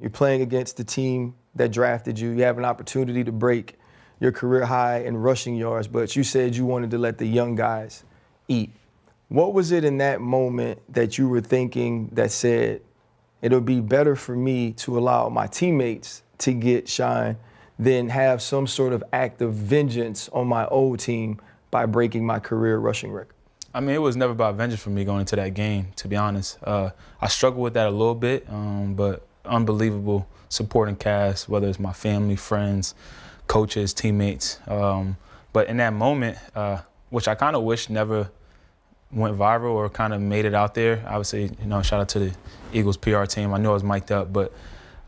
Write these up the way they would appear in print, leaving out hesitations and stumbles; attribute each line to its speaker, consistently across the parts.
Speaker 1: You're playing against the team that drafted you. You have an opportunity to break your career high in rushing yards, but you said you wanted to let the young guys eat. What was it in that moment that you were thinking that said, it'll be better for me to allow my teammates to get shine than have some sort of act of vengeance on my old team by breaking my career rushing record?
Speaker 2: I mean, it was never about vengeance for me going into that game, to be honest. I struggled with that a little bit, but unbelievable supporting cast, whether it's my family, friends, coaches, teammates. But in that moment, which I kind of wish never went viral or kind of made it out there, I would say, shout out to the Eagles PR team. I know I was mic'd up, but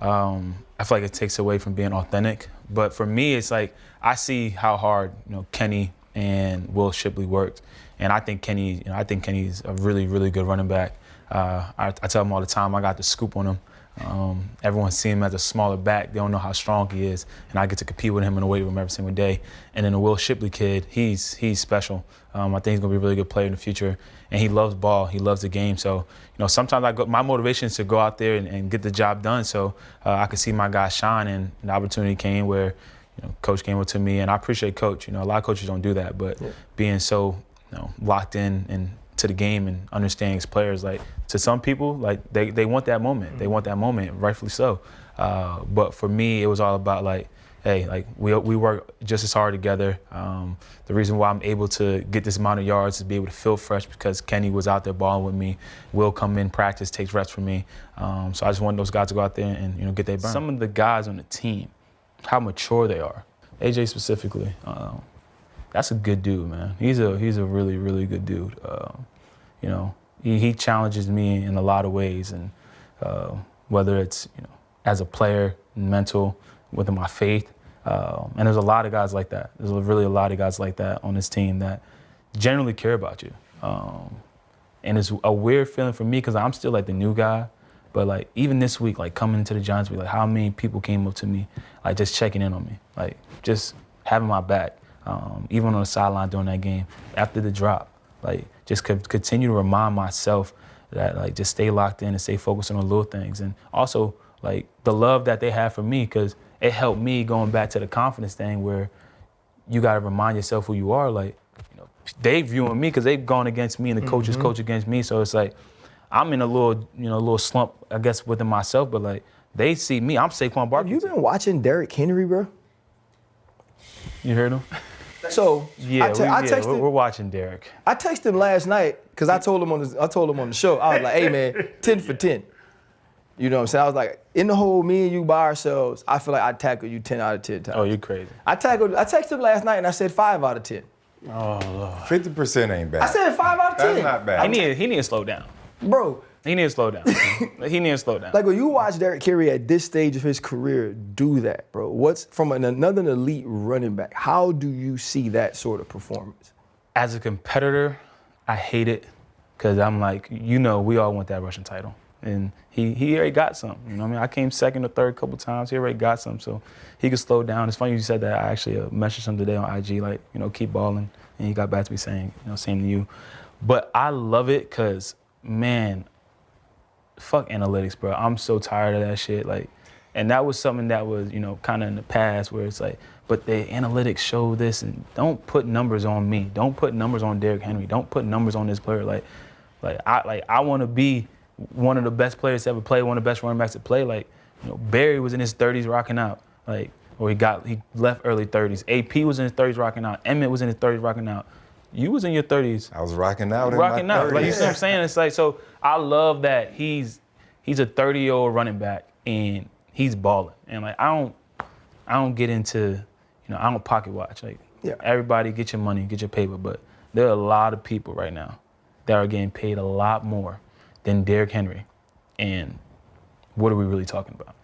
Speaker 2: I feel like it takes away from being authentic. But for me, it's like I see how hard, Kenny and Will Shipley worked. And I think Kenny's a really, really good running back. I tell him all the time, I got the scoop on him. Everyone sees him as a smaller back. They don't know how strong he is. And I get to compete with him in the weight room every single day. And then the Will Shipley kid, he's special. I think he's going to be a really good player in the future. And he loves ball. He loves the game. So, sometimes my motivation is to go out there and get the job done. So I could see my guys shine. And the opportunity came where, Coach came up to me. And I appreciate Coach. A lot of coaches don't do that. But being so locked in and to the game and understanding his players, like to some people, like they want that moment. They want that moment, rightfully so. But for me, it was all about like, hey, like we work just as hard together. The reason why I'm able to get this amount of yards is be able to feel fresh because Kenny was out there balling with me. Will come in practice, takes reps from me. So I just want those guys to go out there and get their burn. Some of the guys on the team, how mature they are. AJ specifically. That's a good dude, man. He's a really, really good dude. He challenges me in a lot of ways, and whether it's as a player, mental, within my faith, and there's a lot of guys like that. There's really a lot of guys like that on this team that generally care about you, and it's a weird feeling for me because I'm still like the new guy. But like even this week, like coming into the Giants week, like how many people came up to me, like just checking in on me, like just having my back. Even on the sideline during that game, after the drop, like just continue to remind myself that like just stay locked in and stay focused on the little things. And also like the love that they have for me, because it helped me going back to the confidence thing where you got to remind yourself who you are. Like, they viewing me because they've gone against me and the coaches coach against me. So it's like I'm in a little slump, I guess, within myself, but like they see me. I'm Saquon Barkley.
Speaker 1: Have you been watching Derrick Henry, bro?
Speaker 2: You heard him?
Speaker 1: So
Speaker 2: we're watching Derrick.
Speaker 1: I texted him last night because I told him on the show. I was like, hey man, 10 for 10. You know what I'm saying? I was like, in the hole, me and you by ourselves, I feel like I'd tackle you 10 out of 10 times.
Speaker 2: Oh, you're crazy.
Speaker 1: I texted him last night and I said 5 out of 10.
Speaker 2: Oh, Lord.
Speaker 3: 50% ain't bad.
Speaker 1: I said 5 out of 10.
Speaker 3: That's not bad.
Speaker 2: He need to slow down.
Speaker 1: Bro.
Speaker 2: He need to slow down. He need to slow down.
Speaker 1: Like when you watch Derrick Henry at this stage of his career do that, bro, what's from another elite running back, how do you see that sort of performance?
Speaker 2: As a competitor, I hate it because I'm like, we all want that rushing title. And he already got some. You know what I mean? I came second or third a couple times. He already got some, so he could slow down. It's funny you said that. I actually messaged him today on IG, like, keep balling. And he got back to me saying, same to you. But I love it because, man, fuck analytics, bro. I'm so tired of that shit. Like, and that was something that was, kind of in the past where it's like, but the analytics show this, and don't put numbers on me. Don't put numbers on Derrick Henry. Don't put numbers on this player. I want to be one of the best players to ever play, one of the best running backs to play. Like, Barry was in his 30s rocking out. Like, or he left early 30s. AP was in his 30s rocking out. Emmett was in his 30s rocking out. You was in your 30s.
Speaker 3: I was rocking out.
Speaker 2: Rocking out. Like, you see what I'm saying? It's like, so I love that he's a 30-year-old running back and he's balling. And like I don't get into, I don't pocket watch. Like, everybody get your money, get your paper, but there are a lot of people right now that are getting paid a lot more than Derrick Henry. And what are we really talking about?